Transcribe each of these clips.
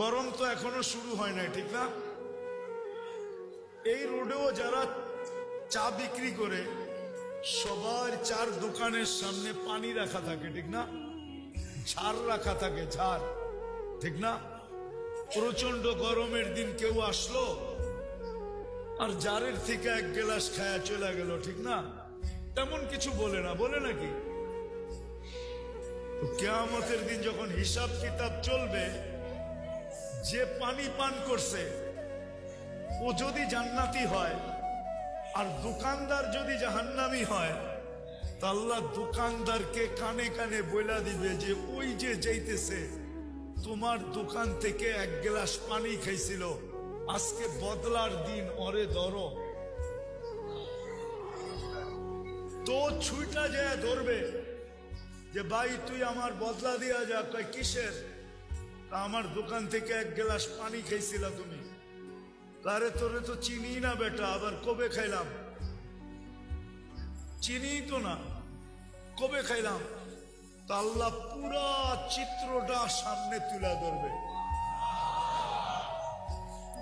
গরম তো এখনো শুরু হয় নাই, ঠিক না? এই রোডেও যারা চা বিক্রি করে সবার চার দোকানের সামনে পানি রাখা থাকে, ঠিক না? ঝাড় রাখা থাকে, ঝাড়, ঠিক না? প্রচন্ড গরমের দিন কেউ আসলো আর জারের থেকে এক গ্লাস খায়া চলে গেল, ঠিক না? তেমন কিছু বলে না, বলে নাকি? কিয়ামতের দিন যখন হিসাব কিতাব চলবে, যে পানি পান করছে ও যদি জান্নাতি হয় আর দোকানদার যদি জাহান্নামী হয়, তা আল্লাহ দোকানদারকে কানে কানে বইলা দিবে যে ওই যে যাইতেছে তোমার দোকান থেকে এক গ্লাস পানি খাইছিল, আজকে বদলার দিন, ওরে ধরো। তো ছুইটা যায় ধরবে যে ভাই তুই আমার বদলা দিয়া যা। কয় কিসের? আমার দোকান থেকে এক গ্লাস পানি খাইছিলা তুমি। আরে তোরে তো চিনি না বেটা, আবার কবে খাইলাম? চিনি তো না, কবে খাইলাম? তা আল্লাহ পুরা চিত্রটা সামনে তুলে ধরবে।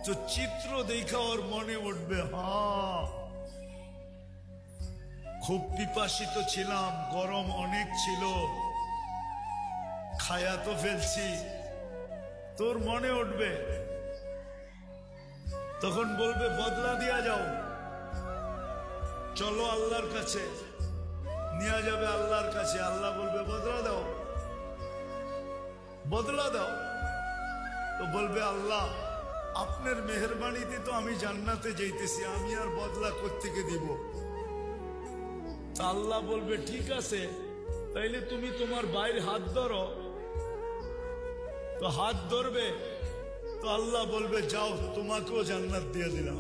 তো চিত্র দেখা ওর মনে উঠবে, হ্যাঁ খুব পিপাসিত ছিলাম, গরম অনেক ছিল, খায়া তো ফেলছি। তোর মনে উঠবে, তখন বলবে বদলা দিয়া যাও, চলো আল্লাহর কাছে। নিয়ে যাবে আল্লাহর কাছে, আল্লাহ বলবে বদলা দাও, বদলা দাও। তো বলবে আল্লাহ আপনার মেহেরবানিতে তো আমি জান্নাতে যাইতেছি, আমি আর বদলা কোত্থেকে দিব? আল্লাহ বলবে ঠিক আছে, তাইলে তুমি তোমার ভাইয়ের হাত ধরো। তো হাত ধরবে, তো আল্লাহ বলবে যাও, তোমাকেও জান্নাত দিয়ে দিলাম।